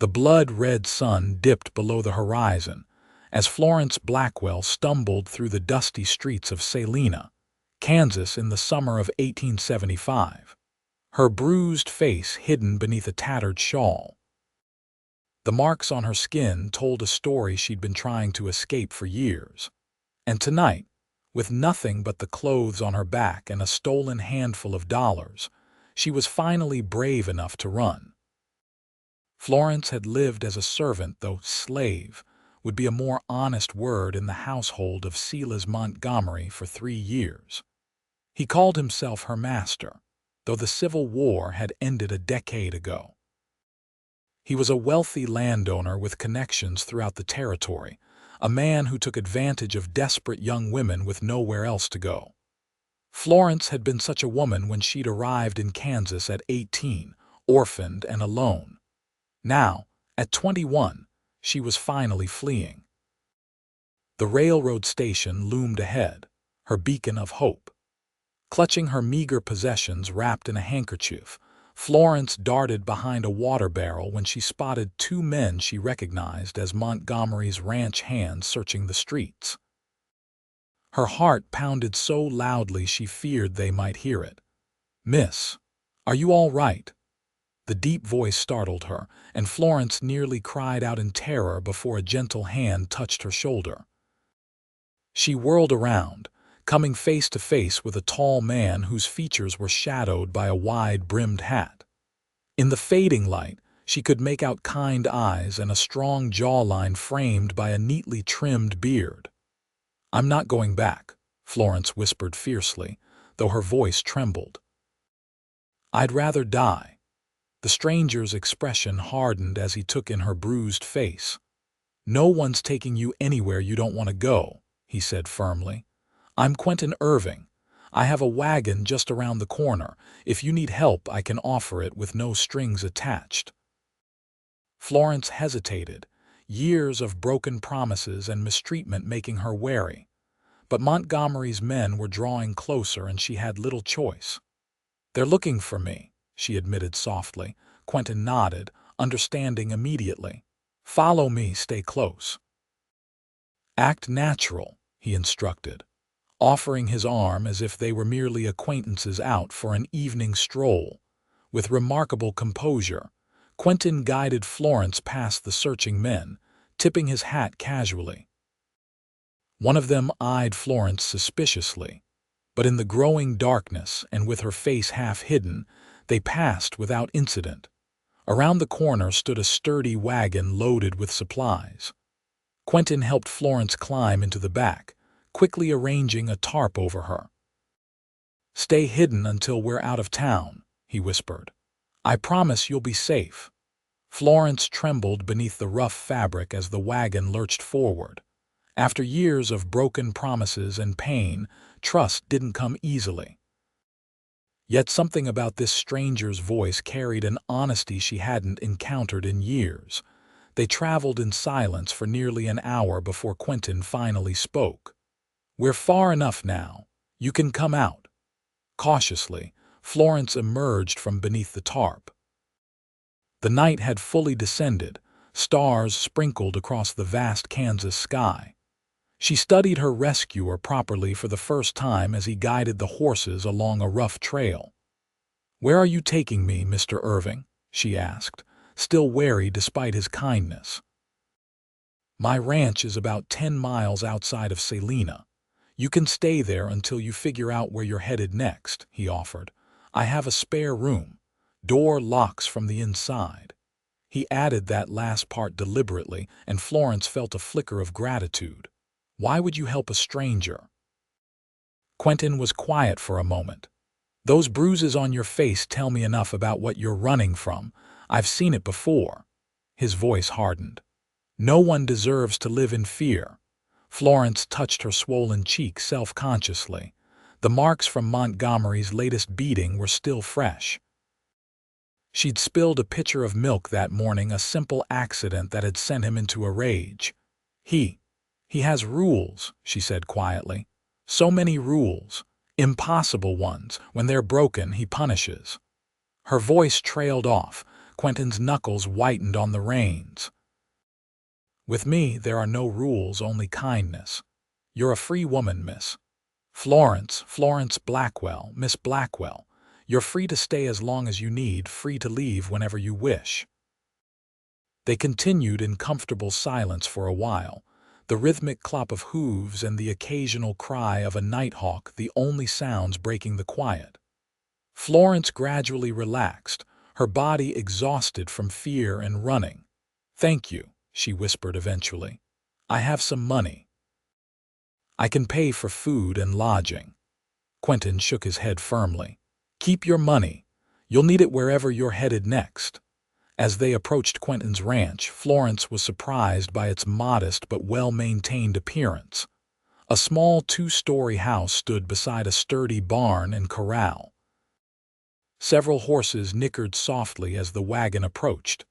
The blood-red sun dipped below the horizon as Florence Blackwell stumbled through the dusty streets of Salina, Kansas in the summer of 1875, her bruised face hidden beneath a tattered shawl. The marks on her skin told a story she'd been trying to escape for years. And tonight, with nothing but the clothes on her back and a stolen handful of dollars, she was finally brave enough to run. Florence had lived as a servant, though slave would be a more honest word, in the household of Silas Montgomery for 3 years. He called himself her master, though the Civil War had ended a decade ago. He was a wealthy landowner with connections throughout the territory, a man who took advantage of desperate young women with nowhere else to go. Florence had been such a woman when she'd arrived in Kansas at 18, orphaned and alone. Now, at 21, she was finally fleeing. The railroad station loomed ahead, her beacon of hope. Clutching her meager possessions wrapped in a handkerchief, Florence darted behind a water barrel when she spotted 2 men she recognized as Montgomery's ranch hands searching the streets. Her heart pounded so loudly she feared they might hear it. "Miss, are you all right?" The deep voice startled her, and Florence nearly cried out in terror before a gentle hand touched her shoulder. She whirled around, coming face to face with a tall man whose features were shadowed by a wide-brimmed hat. In the fading light, she could make out kind eyes and a strong jawline framed by a neatly trimmed beard. "I'm not going back," Florence whispered fiercely, though her voice trembled. "I'd rather die." The stranger's expression hardened as he took in her bruised face. "No one's taking you anywhere you don't want to go," he said firmly. "I'm Quentin Irving. I have a wagon just around the corner. If you need help, I can offer it with no strings attached." Florence hesitated, years of broken promises and mistreatment making her wary. But Montgomery's men were drawing closer and she had little choice. "They're looking for me," she admitted softly. Quentin nodded, understanding immediately. "Follow me, stay close." "Act natural," he instructed, offering his arm as if they were merely acquaintances out for an evening stroll. With remarkable composure, Quentin guided Florence past the searching men, tipping his hat casually. One of them eyed Florence suspiciously, but in the growing darkness and with her face half hidden, they passed without incident. Around the corner stood a sturdy wagon loaded with supplies. Quentin helped Florence climb into the back, quickly arranging a tarp over her. "Stay hidden until we're out of town," he whispered. "I promise you'll be safe." Florence trembled beneath the rough fabric as the wagon lurched forward. After years of broken promises and pain, trust didn't come easily. Yet something about this stranger's voice carried an honesty she hadn't encountered in years. They traveled in silence for nearly an hour before Quentin finally spoke. "We're far enough now. You can come out." Cautiously, Florence emerged from beneath the tarp. The night had fully descended, stars sprinkled across the vast Kansas sky. She studied her rescuer properly for the first time as he guided the horses along a rough trail. "Where are you taking me, Mr. Irving?" she asked, still wary despite his kindness. "My ranch is about 10 miles outside of Salina. You can stay there until you figure out where you're headed next," he offered. "I have a spare room. Door locks from the inside." He added that last part deliberately, and Florence felt a flicker of gratitude. "Why would you help a stranger?" Quentin was quiet for a moment. "Those bruises on your face tell me enough about what you're running from. I've seen it before." His voice hardened. "No one deserves to live in fear." Florence touched her swollen cheek self-consciously. The marks from Montgomery's latest beating were still fresh. She'd spilled a pitcher of milk that morning, a simple accident that had sent him into a rage. He has rules," she said quietly. "So many rules. Impossible ones. When they're broken, he punishes." Her voice trailed off. Quentin's knuckles whitened on the reins. "With me, there are no rules, only kindness. You're a free woman, miss. Florence Blackwell, Miss Blackwell. You're free to stay as long as you need, free to leave whenever you wish." They continued in comfortable silence for a while, the rhythmic clop of hooves and the occasional cry of a nighthawk the only sounds breaking the quiet. Florence gradually relaxed, her body exhausted from fear and running. "Thank you," she whispered eventually. "I have some money. I can pay for food and lodging." Quentin shook his head firmly. "Keep your money. You'll need it wherever you're headed next." As they approached Quentin's ranch, Florence was surprised by its modest but well-maintained appearance. A small two-story house stood beside a sturdy barn and corral. Several horses nickered softly as the wagon approached.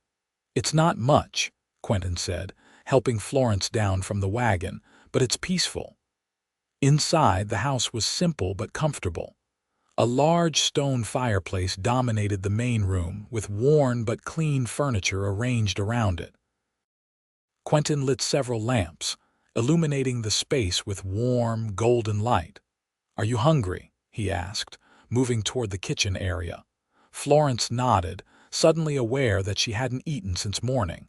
"It's not much," Quentin said, helping Florence down from the wagon, "but it's peaceful." Inside, the house was simple but comfortable. A large stone fireplace dominated the main room, with worn but clean furniture arranged around it. Quentin lit several lamps, illuminating the space with warm, golden light. "Are you hungry?" he asked, moving toward the kitchen area. Florence nodded, suddenly aware that she hadn't eaten since morning.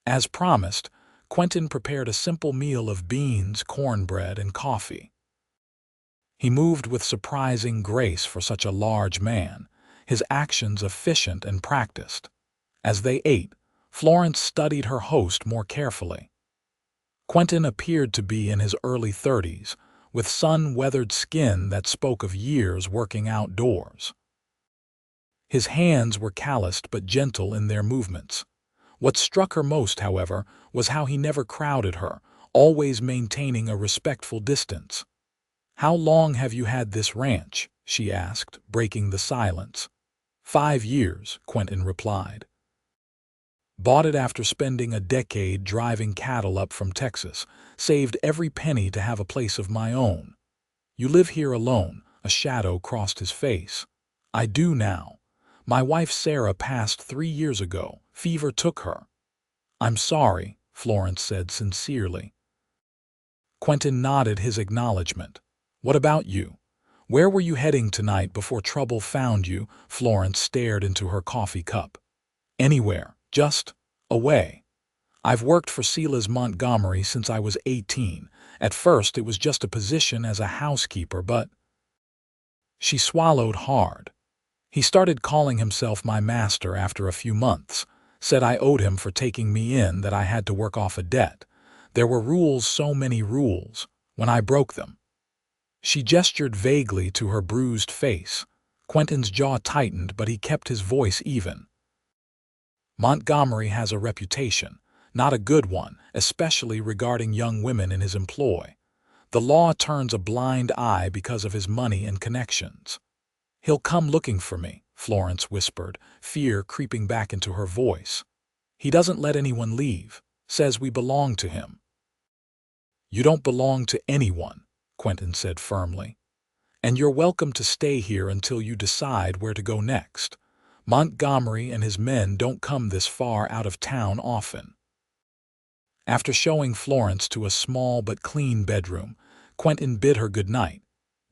As promised, Quentin prepared a simple meal of beans, cornbread, and coffee. He moved with surprising grace for such a large man, his actions efficient and practiced. As they ate, Florence studied her host more carefully. Quentin appeared to be in his early 30s, with sun-weathered skin that spoke of years working outdoors. His hands were calloused but gentle in their movements. What struck her most, however, was how he never crowded her, always maintaining a respectful distance. "How long have you had this ranch?" she asked, breaking the silence. 5 years, Quentin replied. "Bought it after spending a decade driving cattle up from Texas, saved every penny to have a place of my own." "You live here alone?" A shadow crossed his face. "I do now. My wife Sarah passed 3 years ago. Fever took her." "I'm sorry," Florence said sincerely. Quentin nodded his acknowledgement. "What about you? Where were you heading tonight before trouble found you?" Florence stared into her coffee cup. "Anywhere, just away. I've worked for Silas Montgomery since I was 18. At first it was just a position as a housekeeper, but—" She swallowed hard. "He started calling himself my master after a few months, said I owed him for taking me in, that I had to work off a debt. There were rules, so many rules, when I broke them." She gestured vaguely to her bruised face. Quentin's jaw tightened, but he kept his voice even. "Montgomery has a reputation, not a good one, especially regarding young women in his employ. The law turns a blind eye because of his money and connections." "He'll come looking for me," Florence whispered, fear creeping back into her voice. "He doesn't let anyone leave, says we belong to him." "You don't belong to anyone," Quentin said firmly. "And you're welcome to stay here until you decide where to go next. Montgomery and his men don't come this far out of town often." After showing Florence to a small but clean bedroom, Quentin bid her good night,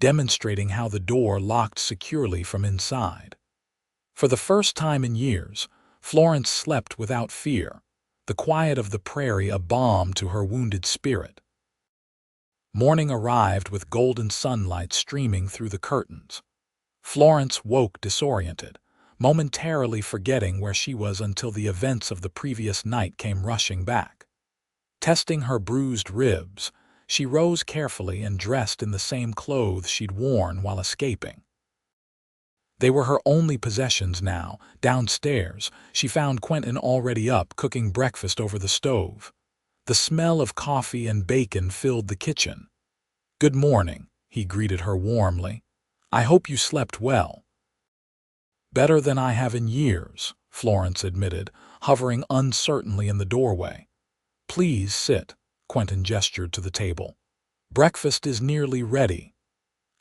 demonstrating how the door locked securely from inside. For the first time in years, Florence slept without fear, the quiet of the prairie a balm to her wounded spirit. Morning arrived with golden sunlight streaming through the curtains. Florence woke disoriented, momentarily forgetting where she was until the events of the previous night came rushing back. Testing her bruised ribs, she rose carefully and dressed in the same clothes she'd worn while escaping. They were her only possessions now. Downstairs, she found Quentin already up, cooking breakfast over the stove. The smell of coffee and bacon filled the kitchen. "Good morning," he greeted her warmly. "I hope you slept well." "Better than I have in years," Florence admitted, hovering uncertainly in the doorway. "Please sit," Quentin gestured to the table. "Breakfast is nearly ready."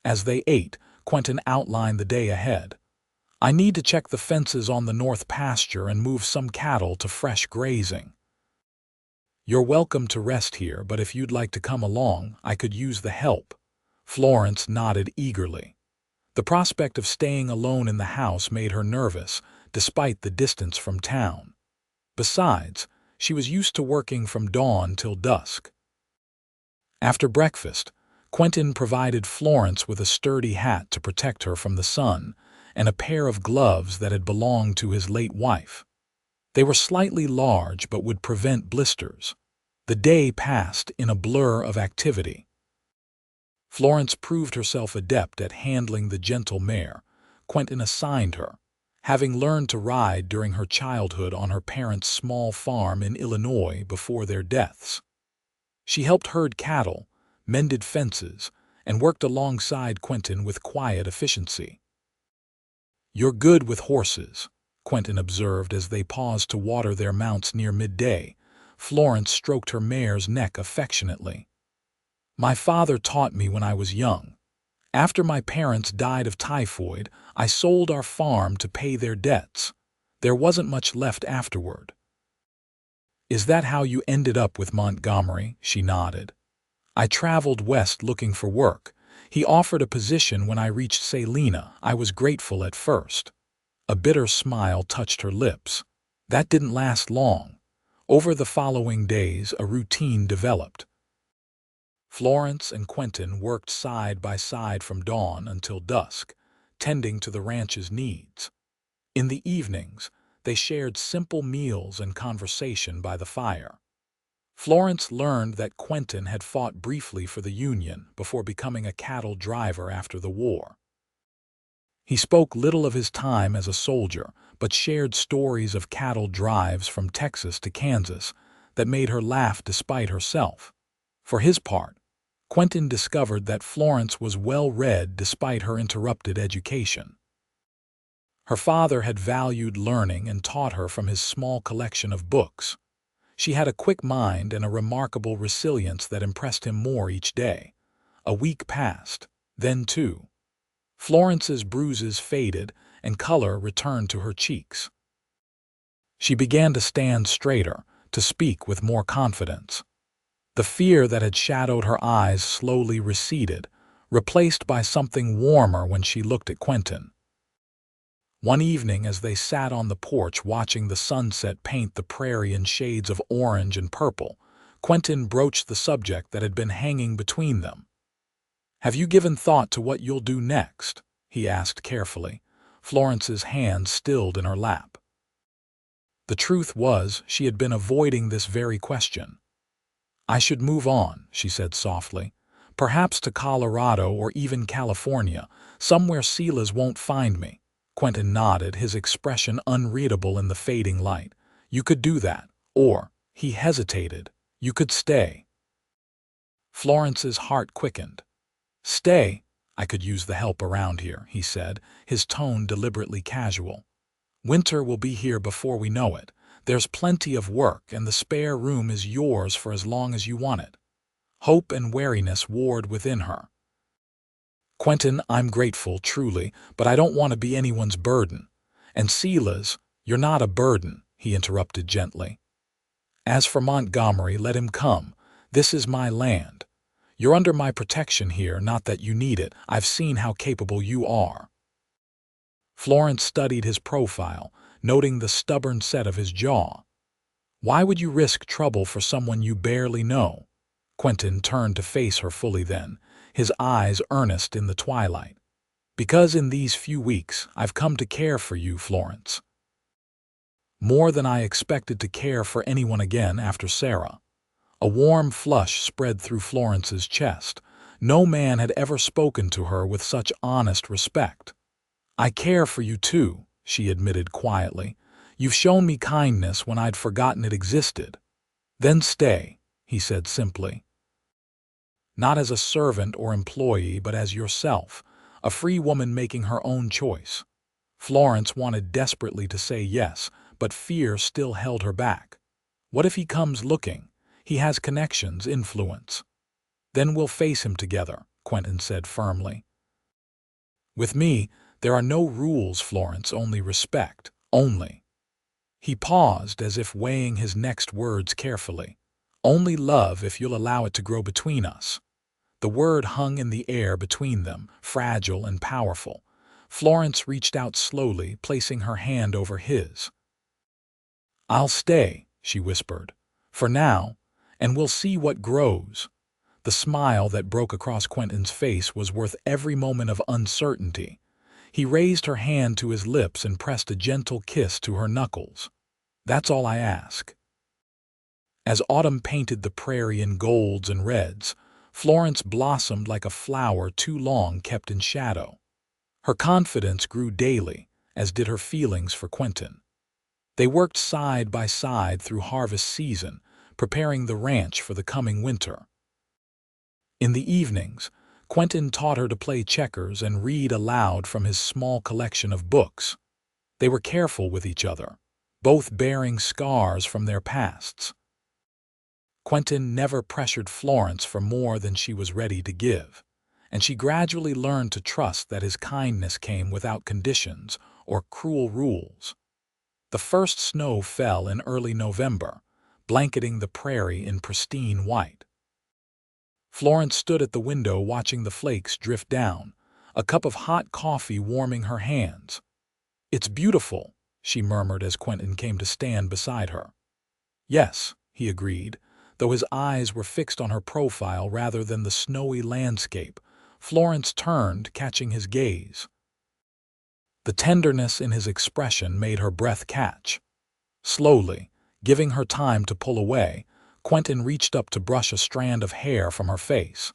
As they ate, Quentin outlined the day ahead. I need to check the fences on the north pasture and move some cattle to fresh grazing. You're welcome to rest here, but if you'd like to come along, I could use the help. Florence nodded eagerly. The prospect of staying alone in the house made her nervous, despite the distance from town. Besides, she was used to working from dawn till dusk. After breakfast, Quentin provided Florence with a sturdy hat to protect her from the sun and a pair of gloves that had belonged to his late wife. They were slightly large but would prevent blisters. The day passed in a blur of activity. Florence proved herself adept at handling the gentle mare Quentin assigned her, having learned to ride during her childhood on her parents' small farm in Illinois before their deaths. She helped herd cattle, mended fences, and worked alongside Quentin with quiet efficiency. "You're good with horses," Quentin observed as they paused to water their mounts near midday. Florence stroked her mare's neck affectionately. "My father taught me when I was young. After my parents died of typhoid, I sold our farm to pay their debts. There wasn't much left afterward." "Is that how you ended up with Montgomery?" She nodded. "I traveled west looking for work. He offered a position when I reached Salina. I was grateful at first." A bitter smile touched her lips. That didn't last long. Over the following days, a routine developed. Florence and Quentin worked side by side from dawn until dusk, tending to the ranch's needs. In the evenings, they shared simple meals and conversation by the fire. Florence learned that Quentin had fought briefly for the Union before becoming a cattle driver after the war. He spoke little of his time as a soldier, but shared stories of cattle drives from Texas to Kansas that made her laugh despite herself. For his part, Quentin discovered that Florence was well-read despite her interrupted education. Her father had valued learning and taught her from his small collection of books. She had a quick mind and a remarkable resilience that impressed him more each day. A week passed, then two. Florence's bruises faded and color returned to her cheeks. She began to stand straighter, to speak with more confidence. The fear that had shadowed her eyes slowly receded, replaced by something warmer when she looked at Quentin. One evening, as they sat on the porch watching the sunset paint the prairie in shades of orange and purple, Quentin broached the subject that had been hanging between them. "Have you given thought to what you'll do next?" he asked carefully. Florence's hand stilled in her lap. The truth was, she had been avoiding this very question. "I should move on," she said softly. "Perhaps to Colorado or even California, somewhere Silas won't find me." Quentin nodded, his expression unreadable in the fading light. "You could do that. Or," he hesitated, "you could stay." Florence's heart quickened. "Stay? I could use the help around here," he said, his tone deliberately casual. "Winter will be here before we know it. There's plenty of work, and the spare room is yours for as long as you want it." Hope and wariness warred within her. "Quentin, I'm grateful, truly, but I don't want to be anyone's burden." "And Silas, you're not a burden," he interrupted gently. "As for Montgomery, let him come. This is my land. You're under my protection here, not that you need it. I've seen how capable you are." Florence studied his profile, noting the stubborn set of his jaw. "Why would you risk trouble for someone you barely know?" Quentin turned to face her fully then, his eyes earnest in the twilight. "Because in these few weeks I've come to care for you, Florence. More than I expected to care for anyone again after Sarah." A warm flush spread through Florence's chest. No man had ever spoken to her with such honest respect. "I care for you too," she admitted quietly. "You've shown me kindness when I'd forgotten it existed." "Then stay," he said simply. "Not as a servant or employee, but as yourself, a free woman making her own choice." Florence wanted desperately to say yes, but fear still held her back. What if he comes looking? He has connections, influence. "Then we'll face him together," Quentin said firmly. "With me, There are no rules, Florence, only respect. Only. He paused as if weighing his next words carefully. Only love if you'll allow it to grow between us. The word hung in the air between them, fragile and powerful. Florence reached out slowly, placing her hand over his. "I'll stay," she whispered, "for now, and we'll see what grows." The smile that broke across Quentin's face was worth every moment of uncertainty. He raised her hand to his lips and pressed a gentle kiss to her knuckles. "That's all I ask." As autumn painted the prairie in golds and reds, Florence blossomed like a flower too long kept in shadow. Her confidence grew daily, as did her feelings for Quentin. They worked side by side through harvest season, preparing the ranch for the coming winter. In the evenings, Quentin taught her to play checkers and read aloud from his small collection of books. They were careful with each other, both bearing scars from their pasts. Quentin never pressured Florence for more than she was ready to give, and she gradually learned to trust that his kindness came without conditions or cruel rules. The first snow fell in early November, blanketing the prairie in pristine white. Florence stood at the window watching the flakes drift down, a cup of hot coffee warming her hands. "It's beautiful," she murmured as Quentin came to stand beside her. "Yes," he agreed, though his eyes were fixed on her profile rather than the snowy landscape. Florence turned, catching his gaze. The tenderness in his expression made her breath catch. Slowly, giving her time to pull away, Quentin reached up to brush a strand of hair from her face.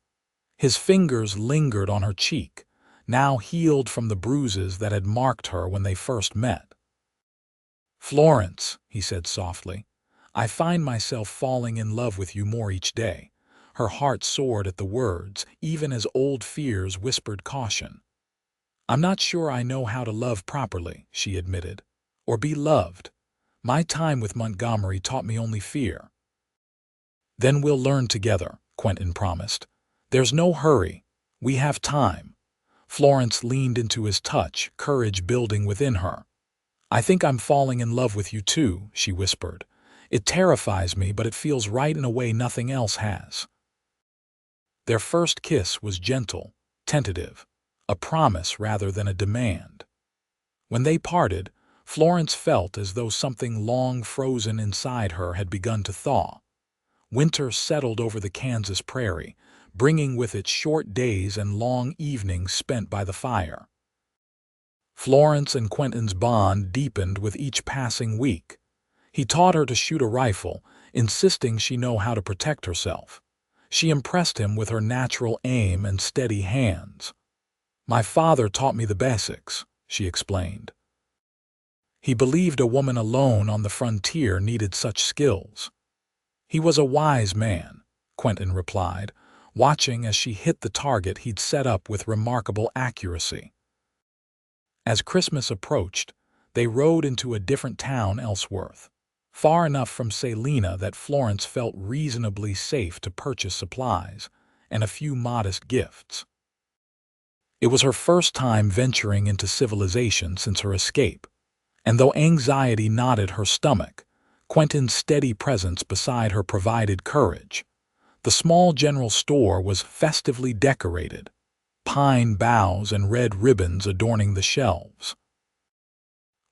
His fingers lingered on her cheek, now healed from the bruises that had marked her when they first met. "Florence," he said softly, "I find myself falling in love with you more each day." Her heart soared at the words, even as old fears whispered caution. "I'm not sure I know how to love properly," she admitted, "or be loved. My time with Montgomery taught me only fear." "Then we'll learn together," Quentin promised. "There's no hurry. We have time." Florence leaned into his touch, courage building within her. "I think I'm falling in love with you too," she whispered. "It terrifies me, but it feels right in a way nothing else has." Their first kiss was gentle, tentative, a promise rather than a demand. When they parted, Florence felt as though something long frozen inside her had begun to thaw. Winter settled over the Kansas prairie, bringing with it short days and long evenings spent by the fire. Florence and Quentin's bond deepened with each passing week. He taught her to shoot a rifle, insisting she know how to protect herself. She impressed him with her natural aim and steady hands. "My father taught me the basics," she explained. He believed a woman alone on the frontier needed such skills. "He was a wise man," Quentin replied, watching as she hit the target he'd set up with remarkable accuracy. As Christmas approached, they rode into a different town, Ellsworth, far enough from Salina that Florence felt reasonably safe to purchase supplies and a few modest gifts. It was her first time venturing into civilization since her escape, and though anxiety knotted her stomach, Quentin's steady presence beside her provided courage. The small general store was festively decorated, pine boughs and red ribbons adorning the shelves.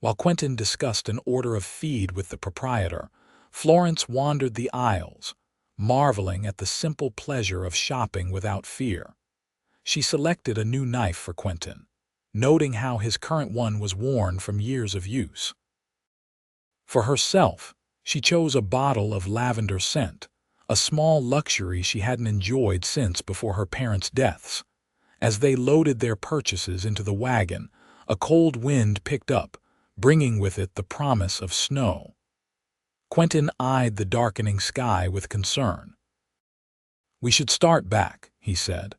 While Quentin discussed an order of feed with the proprietor, Florence wandered the aisles, marveling at the simple pleasure of shopping without fear. She selected a new knife for Quentin, noting how his current one was worn from years of use. For herself, she chose a bottle of lavender scent, a small luxury she hadn't enjoyed since before her parents' deaths. As they loaded their purchases into the wagon, a cold wind picked up, bringing with it the promise of snow. Quentin eyed the darkening sky with concern. "We should start back," he said.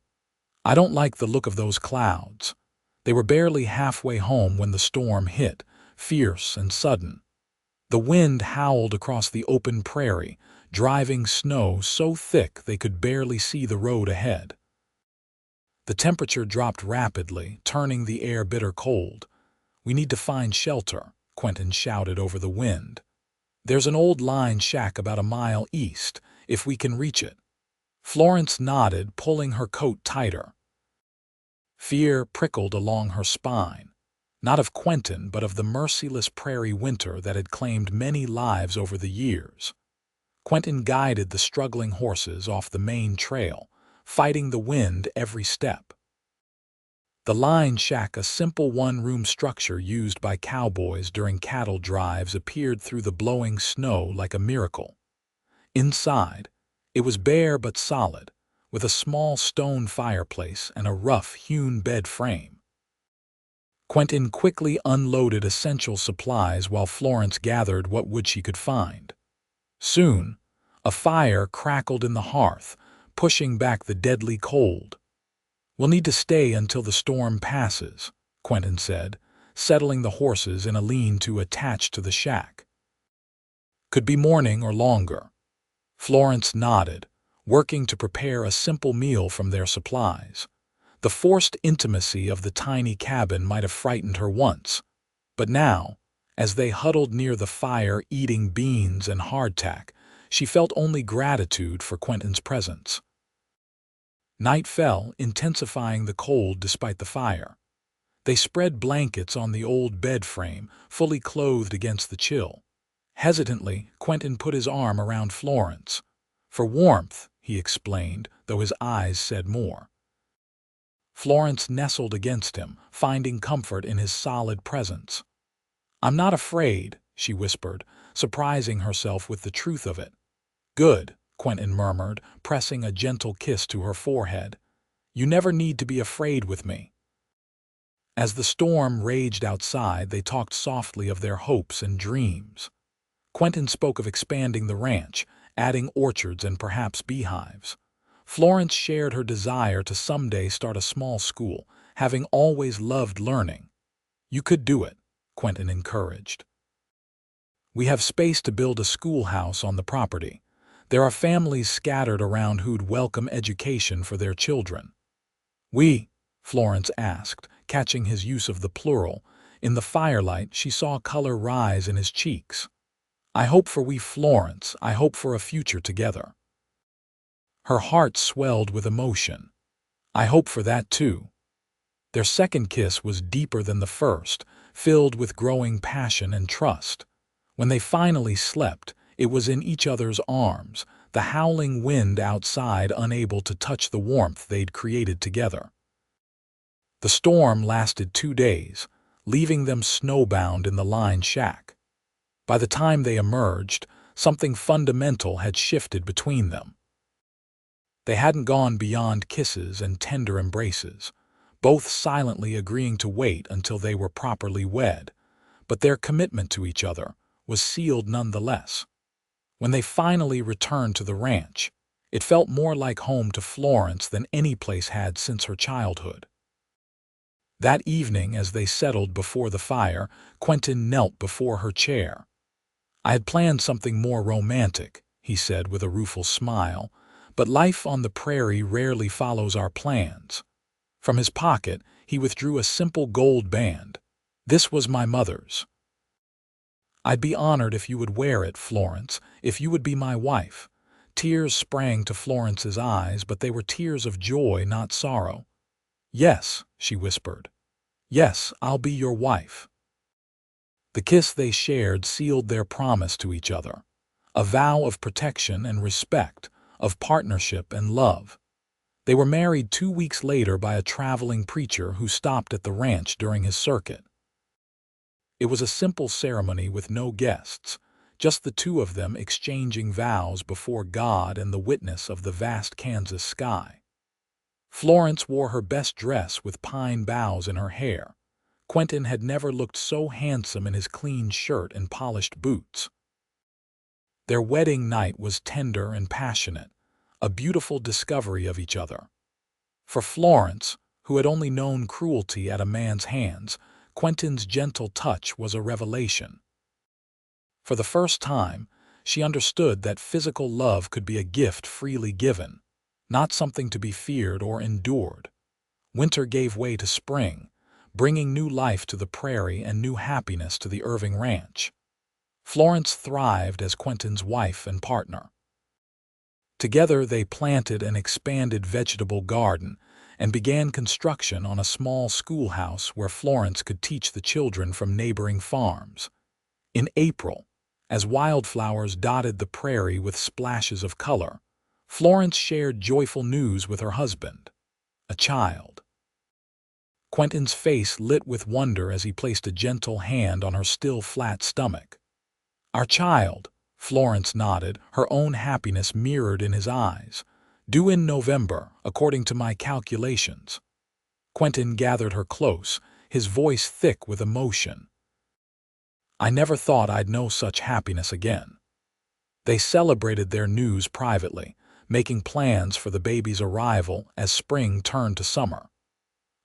"I don't like the look of those clouds." They were barely halfway home when the storm hit, fierce and sudden. The wind howled across the open prairie, driving snow so thick they could barely see the road ahead. The temperature dropped rapidly, turning the air bitter cold. "We need to find shelter," Quentin shouted over the wind. "There's an old line shack about a mile east, if we can reach it." Florence nodded, pulling her coat tighter. Fear prickled along her spine, not of Quentin but of the merciless prairie winter that had claimed many lives over the years. Quentin guided the struggling horses off the main trail, fighting the wind every step. The line shack, a simple one-room structure used by cowboys during cattle drives, appeared through the blowing snow like a miracle. Inside, it was bare but solid, with a small stone fireplace and a rough-hewn bed frame. Quentin quickly unloaded essential supplies while Florence gathered what wood she could find. Soon, a fire crackled in the hearth, pushing back the deadly cold. "We'll need to stay until the storm passes," Quentin said, settling the horses in a lean-to attached to the shack. "Could be morning or longer." Florence nodded, working to prepare a simple meal from their supplies. The forced intimacy of the tiny cabin might have frightened her once, but now, as they huddled near the fire eating beans and hardtack, she felt only gratitude for Quentin's presence. Night fell, intensifying the cold despite the fire. They spread blankets on the old bed frame, fully clothed against the chill. Hesitantly, Quentin put his arm around Florence. "For warmth," he explained, though his eyes said more. Florence nestled against him, finding comfort in his solid presence. "I'm not afraid," she whispered, surprising herself with the truth of it. "Good," Quentin murmured, pressing a gentle kiss to her forehead. "You never need to be afraid with me." As the storm raged outside, they talked softly of their hopes and dreams. Quentin spoke of expanding the ranch, adding orchards and perhaps beehives. Florence shared her desire to someday start a small school, having always loved learning. "You could do it," Quentin encouraged. "We have space to build a schoolhouse on the property. There are families scattered around who'd welcome education for their children." "We?" Florence asked, catching his use of the plural. In the firelight, she saw color rise in his cheeks. "I hope for we, Florence. I hope for a future together." Her heart swelled with emotion. "I hope for that too." Their second kiss was deeper than the first, filled with growing passion and trust. When they finally slept, it was in each other's arms, the howling wind outside unable to touch the warmth they'd created together. The storm lasted 2 days, leaving them snowbound in the line shack. By the time they emerged, something fundamental had shifted between them. They hadn't gone beyond kisses and tender embraces, both silently agreeing to wait until they were properly wed, but their commitment to each other was sealed nonetheless. When they finally returned to the ranch, it felt more like home to Florence than any place had since her childhood. That evening, as they settled before the fire, Quentin knelt before her chair. "I had planned something more romantic," he said with a rueful smile, "but life on the prairie rarely follows our plans." From his pocket, he withdrew a simple gold band. "This was my mother's. I'd be honored if you would wear it, Florence, if you would be my wife." Tears sprang to Florence's eyes, but they were tears of joy, not sorrow. "Yes," she whispered. "Yes, I'll be your wife." The kiss they shared sealed their promise to each other, a vow of protection and respect, of partnership and love. They were married 2 weeks later by a traveling preacher who stopped at the ranch during his circuit. It was a simple ceremony with no guests, just the two of them exchanging vows before God and the witness of the vast Kansas sky. Florence wore her best dress with pine boughs in her hair. Quentin had never looked so handsome in his clean shirt and polished boots. Their wedding night was tender and passionate, a beautiful discovery of each other. For Florence, who had only known cruelty at a man's hands, Quentin's gentle touch was a revelation. For the first time, she understood that physical love could be a gift freely given, not something to be feared or endured. Winter gave way to spring, bringing new life to the prairie and new happiness to the Irving ranch. Florence thrived as Quentin's wife and partner. Together they planted an expanded vegetable garden and began construction on a small schoolhouse where Florence could teach the children from neighboring farms. In April, as wildflowers dotted the prairie with splashes of color, Florence shared joyful news with her husband, a child. Quentin's face lit with wonder as he placed a gentle hand on her still flat stomach. "Our child," Florence nodded, her own happiness mirrored in his eyes. "Due in November, according to my calculations." Quentin gathered her close, his voice thick with emotion. "I never thought I'd know such happiness again." They celebrated their news privately, making plans for the baby's arrival as spring turned to summer.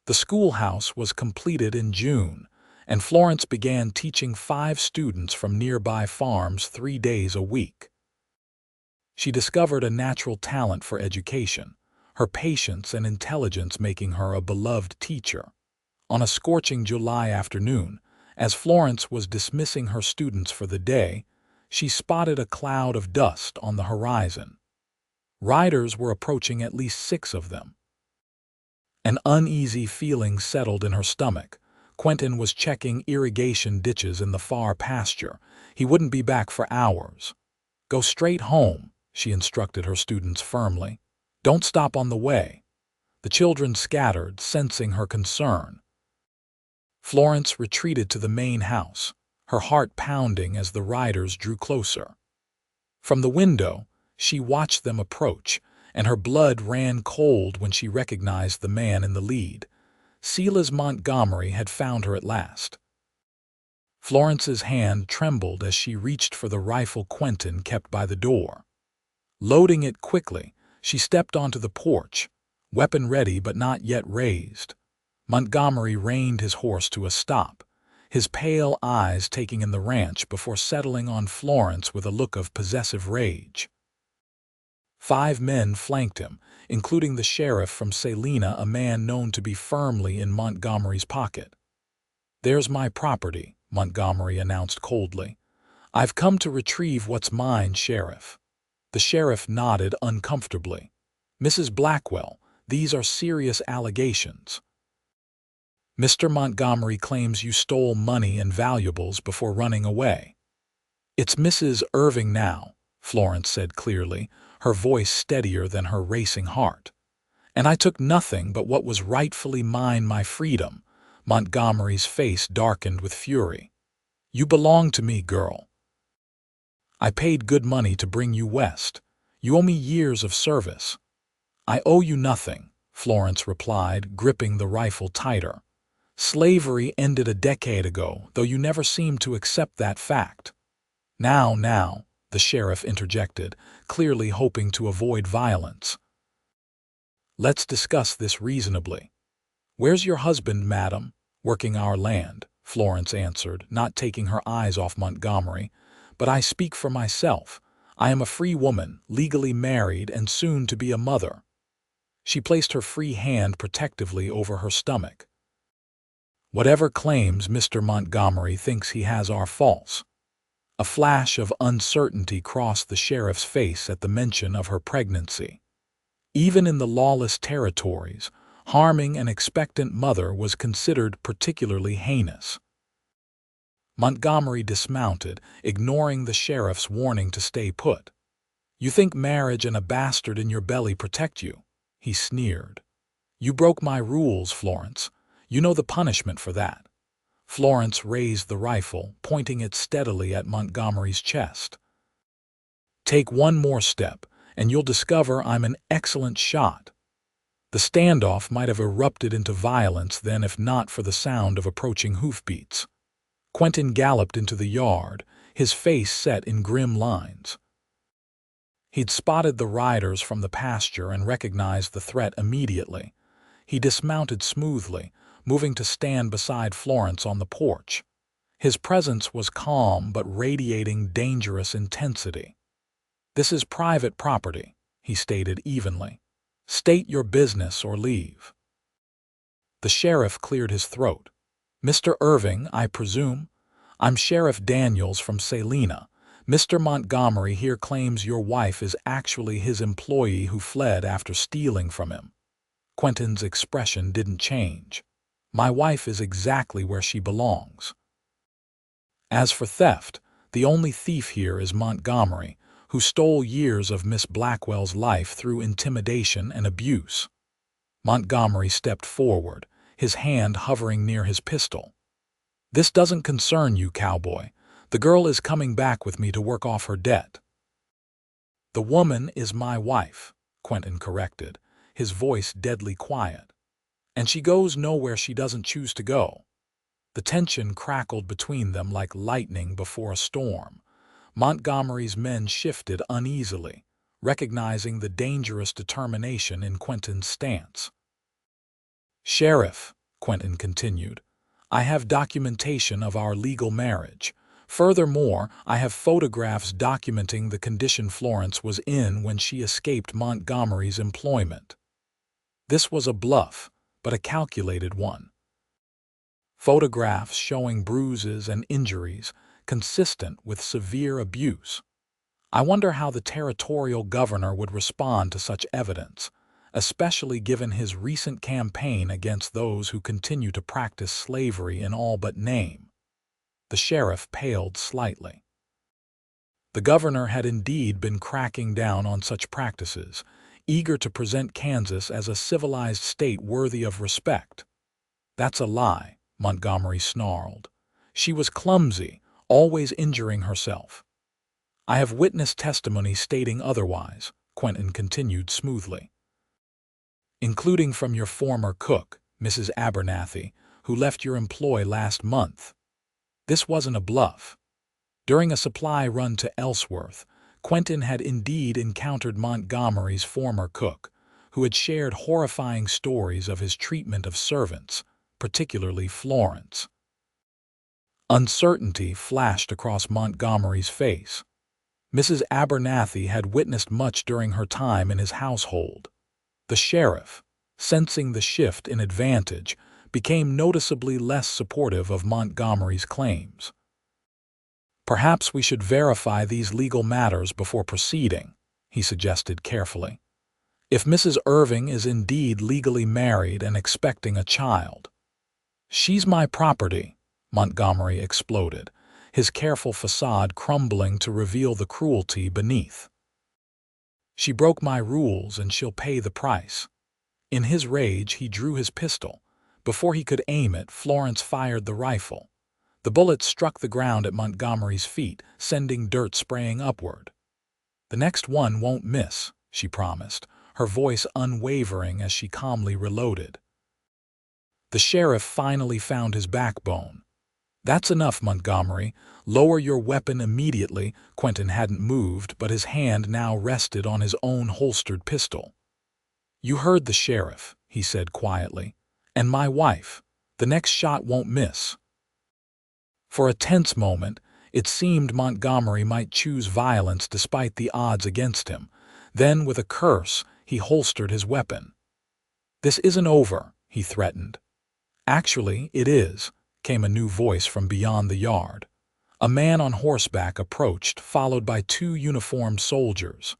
The schoolhouse was completed in June, and Florence began teaching 5 students from nearby farms 3 days a week. She discovered a natural talent for education, her patience and intelligence making her a beloved teacher. On a scorching July afternoon, as Florence was dismissing her students for the day, she spotted a cloud of dust on the horizon. Riders were approaching, at least 6 of them. An uneasy feeling settled in her stomach. Quentin was checking irrigation ditches in the far pasture. He wouldn't be back for hours. "Go straight home," she instructed her students firmly. "Don't stop on the way." The children scattered, sensing her concern. Florence retreated to the main house, her heart pounding as the riders drew closer. From the window, she watched them approach, and her blood ran cold when she recognized the man in the lead. Silas Montgomery had found her at last. Florence's hand trembled as she reached for the rifle Quentin kept by the door. Loading it quickly, she stepped onto the porch, weapon ready but not yet raised. Montgomery reined his horse to a stop, his pale eyes taking in the ranch before settling on Florence with a look of possessive rage. 5 men flanked him, including the sheriff from Salina, a man known to be firmly in Montgomery's pocket. "There's my property," Montgomery announced coldly. "I've come to retrieve what's mine, Sheriff." The sheriff nodded uncomfortably. "Mrs. Blackwell, these are serious allegations." "Mr. Montgomery claims you stole money and valuables before running away." "It's Mrs. Irving now," Florence said clearly, her voice steadier than her racing heart. "And I took nothing but what was rightfully mine, my freedom." Montgomery's face darkened with fury. "You belong to me, girl. I paid good money to bring you west. You owe me years of service." "I owe you nothing," Florence replied, gripping the rifle tighter. "Slavery ended a decade ago, though you never seemed to accept that fact." Now, the sheriff interjected, clearly hoping to avoid violence. "Let's discuss this reasonably." "Where's your husband, madam?" "Working our land," Florence answered, not taking her eyes off Montgomery. "But I speak for myself. I am a free woman, legally married and soon to be a mother." She placed her free hand protectively over her stomach. "Whatever claims Mr. Montgomery thinks he has are false." A flash of uncertainty crossed the sheriff's face at the mention of her pregnancy. Even in the lawless territories, harming an expectant mother was considered particularly heinous. Montgomery dismounted, ignoring the sheriff's warning to stay put. "You think marriage and a bastard in your belly protect you?" he sneered. "You broke my rules, Florence. You know the punishment for that." Florence raised the rifle, pointing it steadily at Montgomery's chest. "Take one more step, and you'll discover I'm an excellent shot." The standoff might have erupted into violence then if not for the sound of approaching hoofbeats. Quentin galloped into the yard, his face set in grim lines. He'd spotted the riders from the pasture and recognized the threat immediately. He dismounted smoothly, moving to stand beside Florence on the porch. His presence was calm but radiating dangerous intensity. "This is private property," he stated evenly. "State your business or leave." The sheriff cleared his throat. "Mr. Irving, I presume? I'm Sheriff Daniels from Salina. Mr. Montgomery here claims your wife is actually his employee who fled after stealing from him." Quentin's expression didn't change. "My wife is exactly where she belongs. As for theft, the only thief here is Montgomery, who stole years of Miss Blackwell's life through intimidation and abuse." Montgomery stepped forward, his hand hovering near his pistol. "This doesn't concern you, Cowboy. The girl is coming back with me to work off her debt." "The woman is my wife," Quentin corrected, his voice deadly quiet. "And she goes nowhere she doesn't choose to go." The tension crackled between them like lightning before a storm. Montgomery's men shifted uneasily, recognizing the dangerous determination in Quentin's stance. "Sheriff," Quentin continued, "I have documentation of our legal marriage. Furthermore, I have photographs documenting the condition Florence was in when she escaped Montgomery's employment." This was a bluff, but a calculated one. Photographs showing bruises and injuries consistent with severe abuse. I wonder how the territorial governor would respond to such evidence, especially given his recent campaign against those who continue to practice slavery in all but name. The sheriff paled slightly. The governor had indeed been cracking down on such practices, eager to present Kansas as a civilized state worthy of respect. "That's a lie," Montgomery snarled. "She was clumsy, always injuring herself." "I have witness testimony stating otherwise," Quentin continued smoothly. "Including from your former cook, Mrs. Abernathy, who left your employ last month." This wasn't a bluff. During a supply run to Ellsworth, Quentin had indeed encountered Montgomery's former cook, who had shared horrifying stories of his treatment of servants, particularly Florence. Uncertainty flashed across Montgomery's face. Mrs. Abernathy had witnessed much during her time in his household. The sheriff, sensing the shift in advantage, became noticeably less supportive of Montgomery's claims. "Perhaps we should verify these legal matters before proceeding," he suggested carefully. "If Mrs. Irving is indeed legally married and expecting a child—" "She's my property," Montgomery exploded, his careful facade crumbling to reveal the cruelty beneath. "She broke my rules and she'll pay the price." In his rage, he drew his pistol. Before he could aim it, Florence fired the rifle. The bullet struck the ground at Montgomery's feet, sending dirt spraying upward. "The next one won't miss," she promised, her voice unwavering as she calmly reloaded. The sheriff finally found his backbone. "That's enough, Montgomery. Lower your weapon immediately." Quentin hadn't moved, but his hand now rested on his own holstered pistol. "You heard the sheriff," he said quietly. "And my wife. The next shot won't miss." For a tense moment, it seemed Montgomery might choose violence despite the odds against him. Then, with a curse, he holstered his weapon. "This isn't over," he threatened. "Actually, it is," came a new voice from beyond the yard. A man on horseback approached, followed by two uniformed soldiers.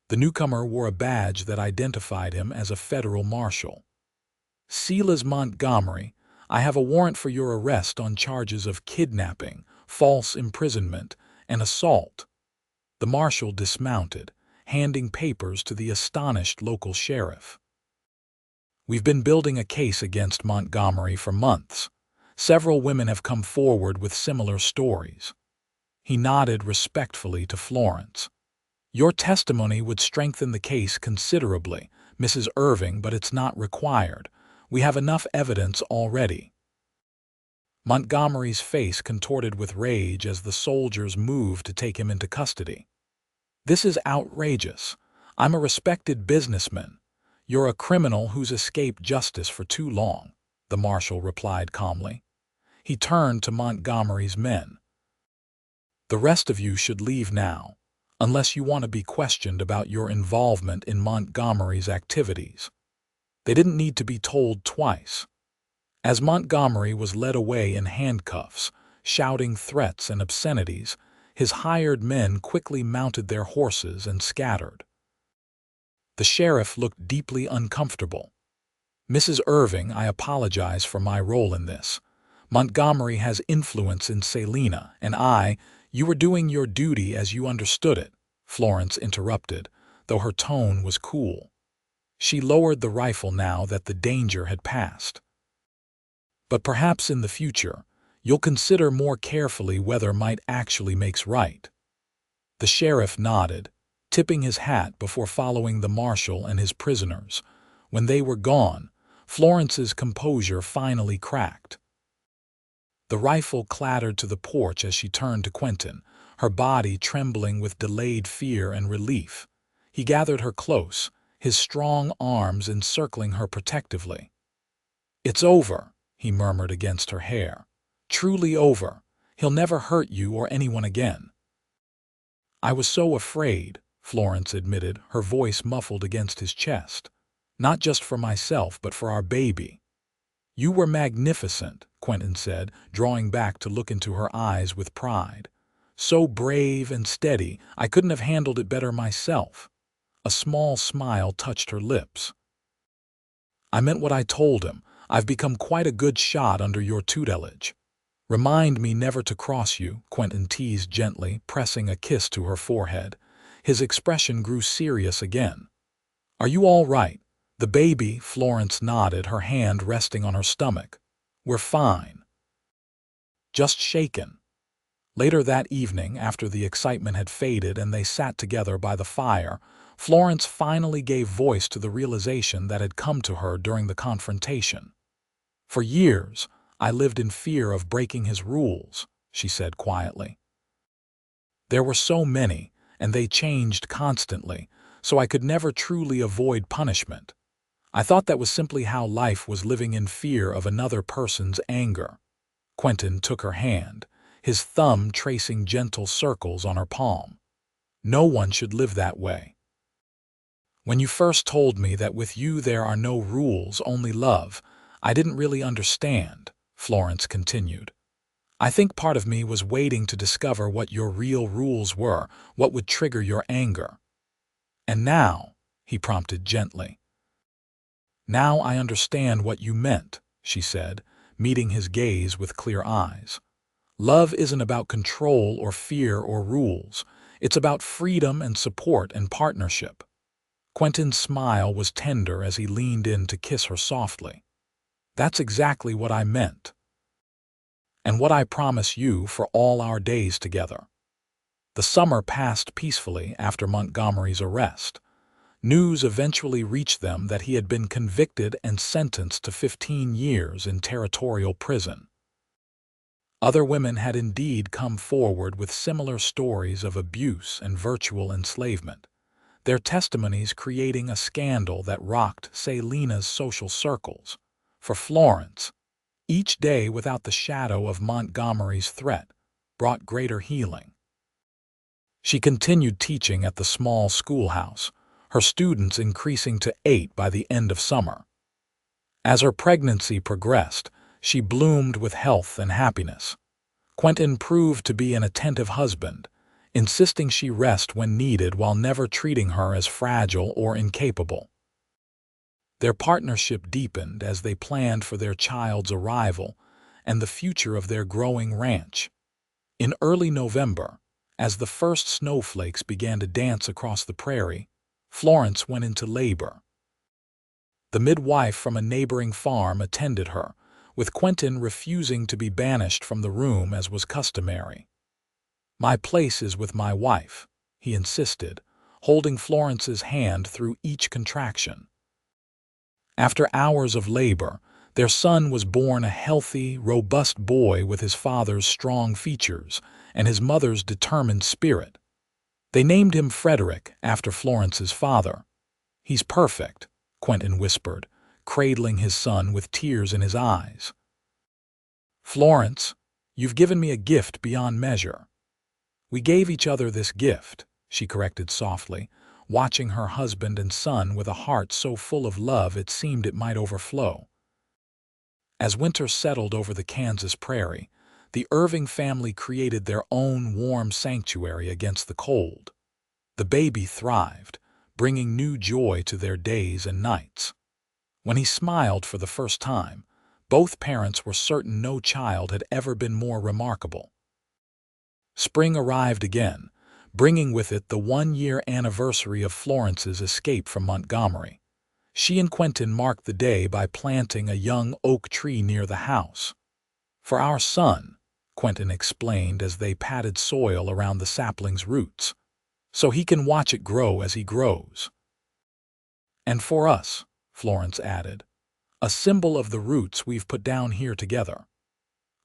The newcomer wore a badge that identified him as a federal marshal. "Silas Montgomery, I have a warrant for your arrest on charges of kidnapping, false imprisonment, and assault." The marshal dismounted, handing papers to the astonished local sheriff. "We've been building a case against Montgomery for months. Several women have come forward with similar stories." He nodded respectfully to Florence. "Your testimony would strengthen the case considerably, Mrs. Irving, but it's not required. We have enough evidence already." Montgomery's face contorted with rage as the soldiers moved to take him into custody. "This is outrageous. I'm a respected businessman. You're a criminal who's escaped justice for too long," the marshal replied calmly. He turned to Montgomery's men. "The rest of you should leave now, unless you want to be questioned about your involvement in Montgomery's activities." They didn't need to be told twice. As Montgomery was led away in handcuffs, shouting threats and obscenities, his hired men quickly mounted their horses and scattered. The sheriff looked deeply uncomfortable. "Mrs. Irving, I apologize for my role in this. Montgomery has influence in Salina, and you were doing your duty as you understood it," Florence interrupted, though her tone was cool. She lowered the rifle now that the danger had passed. "But perhaps in the future, you'll consider more carefully whether might actually makes right." The sheriff nodded, tipping his hat before following the marshal and his prisoners. When they were gone, Florence's composure finally cracked. The rifle clattered to the porch as she turned to Quentin, her body trembling with delayed fear and relief. He gathered her close, his strong arms encircling her protectively. "It's over," he murmured against her hair. "Truly over. He'll never hurt you or anyone again." "I was so afraid," Florence admitted, her voice muffled against his chest. "Not just for myself, but for our baby." "You were magnificent," Quentin said, drawing back to look into her eyes with pride. "So brave and steady, I couldn't have handled it better myself." A small smile touched her lips. "I meant what I told him. I've become quite a good shot under your tutelage." "Remind me never to cross you," Quentin teased gently, pressing a kiss to her forehead. His expression grew serious again. "Are you all right?" "The baby," Florence nodded, her hand resting on her stomach. "We're fine. Just shaken." Later that evening, after the excitement had faded and they sat together by the fire, Florence finally gave voice to the realization that had come to her during the confrontation. "For years, I lived in fear of breaking his rules," she said quietly. "There were so many, and they changed constantly, so I could never truly avoid punishment. I thought that was simply how life was, living in fear of another person's anger." Quentin took her hand, his thumb tracing gentle circles on her palm. "No one should live that way. When you first told me that with you there are no rules, only love, I didn't really understand," Florence continued. "I think part of me was waiting to discover what your real rules were, what would trigger your anger." "And now," he prompted gently. "Now I understand what you meant," she said, meeting his gaze with clear eyes. "Love isn't about control or fear or rules. It's about freedom and support and partnership." Quentin's smile was tender as he leaned in to kiss her softly. "That's exactly what I meant. And what I promise you for all our days together." The summer passed peacefully after Montgomery's arrest. News eventually reached them that he had been convicted and sentenced to 15 years in territorial prison. Other women had indeed come forward with similar stories of abuse and virtual enslavement, their testimonies creating a scandal that rocked Salina's social circles. For Florence, each day without the shadow of Montgomery's threat brought greater healing. She continued teaching at the small schoolhouse, her students increasing to 8 by the end of summer. As her pregnancy progressed, she bloomed with health and happiness. Quentin proved to be an attentive husband, insisting she rest when needed while never treating her as fragile or incapable. Their partnership deepened as they planned for their child's arrival and the future of their growing ranch. In early November, as the first snowflakes began to dance across the prairie, Florence went into labor. The midwife from a neighboring farm attended her, with Quentin refusing to be banished from the room as was customary. "My place is with my wife," he insisted, holding Florence's hand through each contraction. After hours of labor, their son was born, a healthy, robust boy with his father's strong features and his mother's determined spirit. They named him Frederick after Florence's father. "He's perfect," Quentin whispered, cradling his son with tears in his eyes. "Florence, you've given me a gift beyond measure." "We gave each other this gift," she corrected softly, watching her husband and son with a heart so full of love it seemed it might overflow. As winter settled over the Kansas prairie, the Irving family created their own warm sanctuary against the cold. The baby thrived, bringing new joy to their days and nights. When he smiled for the first time, both parents were certain no child had ever been more remarkable. Spring arrived again, bringing with it the one-year anniversary of Florence's escape from Montgomery. She and Quentin marked the day by planting a young oak tree near the house. "For our son," Quentin explained as they patted soil around the sapling's roots, "so he can watch it grow as he grows." "And for us," Florence added, "a symbol of the roots we've put down here together."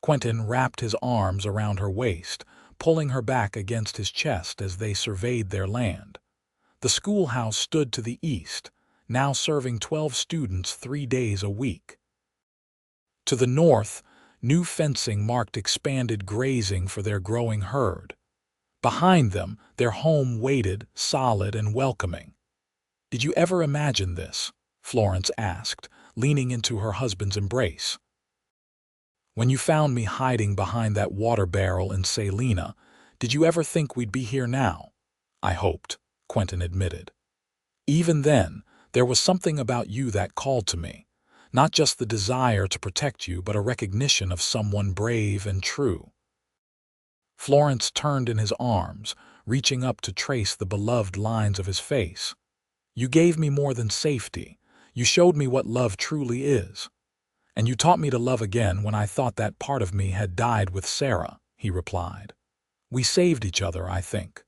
Quentin wrapped his arms around her waist, pulling her back against his chest as they surveyed their land. The schoolhouse stood to the east, now serving 12 students 3 days a week. To the north, new fencing marked expanded grazing for their growing herd. Behind them, their home waited, solid and welcoming. "Did you ever imagine this?" Florence asked, leaning into her husband's embrace. "When you found me hiding behind that water barrel in Salina, did you ever think we'd be here now?" "I hoped," Quentin admitted. "Even then, there was something about you that called to me, not just the desire to protect you, but a recognition of someone brave and true." Florence turned in his arms, reaching up to trace the beloved lines of his face. "You gave me more than safety. You showed me what love truly is. And you taught me to love again when I thought that part of me had died with Sarah," he replied. "We saved each other, I think."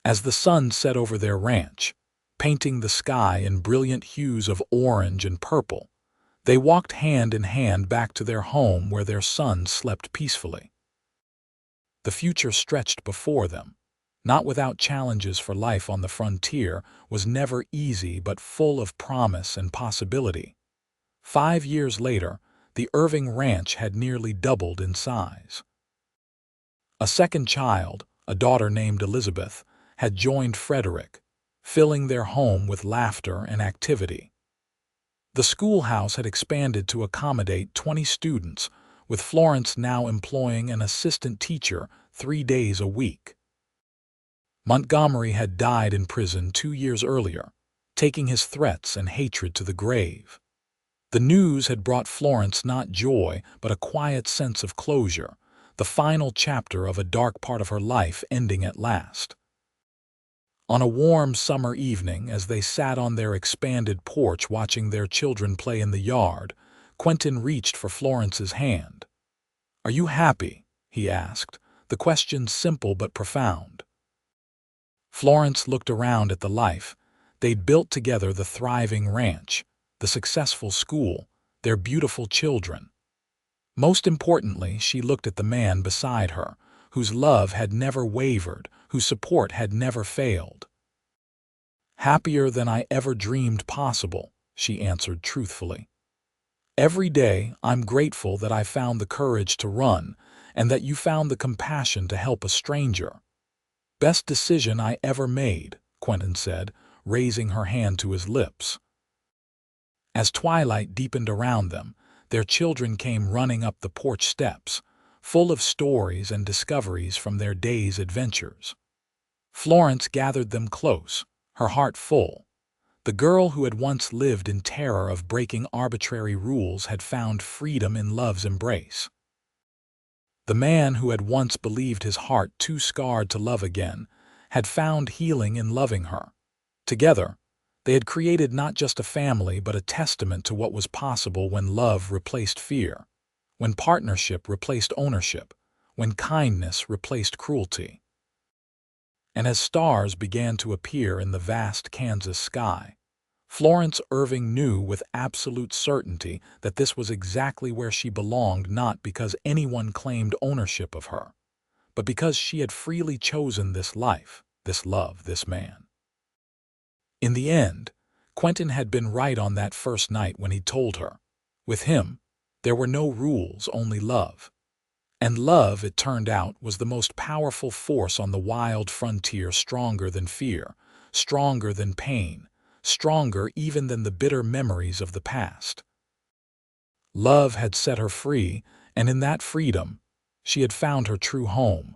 As the sun set over their ranch, painting the sky in brilliant hues of orange and purple, they walked hand in hand back to their home where their son slept peacefully. The future stretched before them. Not without challenges, for life on the frontier was never easy but full of promise and possibility. 5 years later, the Irving ranch had nearly doubled in size. A second child, a daughter named Elizabeth, had joined Frederick, filling their home with laughter and activity. The schoolhouse had expanded to accommodate 20 students, with Florence now employing an assistant teacher 3 days a week. Montgomery had died in prison 2 years earlier, taking his threats and hatred to the grave. The news had brought Florence not joy, but a quiet sense of closure, the final chapter of a dark part of her life ending at last. On a warm summer evening, as they sat on their expanded porch watching their children play in the yard, Quentin reached for Florence's hand. "Are you happy?" he asked, the question simple but profound. Florence looked around at the life they'd built together, the thriving ranch, the successful school, their beautiful children. Most importantly, she looked at the man beside her, whose love had never wavered, whose support had never failed. "Happier than I ever dreamed possible," she answered truthfully. "Every day I'm grateful that I found the courage to run and that you found the compassion to help a stranger." "Best decision I ever made," Quentin said, raising her hand to his lips. As twilight deepened around them, their children came running up the porch steps, full of stories and discoveries from their day's adventures. Florence gathered them close, her heart full. The girl who had once lived in terror of breaking arbitrary rules had found freedom in love's embrace. The man who had once believed his heart too scarred to love again had found healing in loving her. Together, they had created not just a family but a testament to what was possible when love replaced fear, when partnership replaced ownership, when kindness replaced cruelty. And as stars began to appear in the vast Kansas sky, Florence Irving knew with absolute certainty that this was exactly where she belonged, not because anyone claimed ownership of her, but because she had freely chosen this life, this love, this man. In the end, Quentin had been right on that first night when he told her. With him, there were no rules, only love. And love, it turned out, was the most powerful force on the wild frontier, stronger than fear, stronger than pain, stronger even than the bitter memories of the past. Love had set her free, and in that freedom, she had found her true home,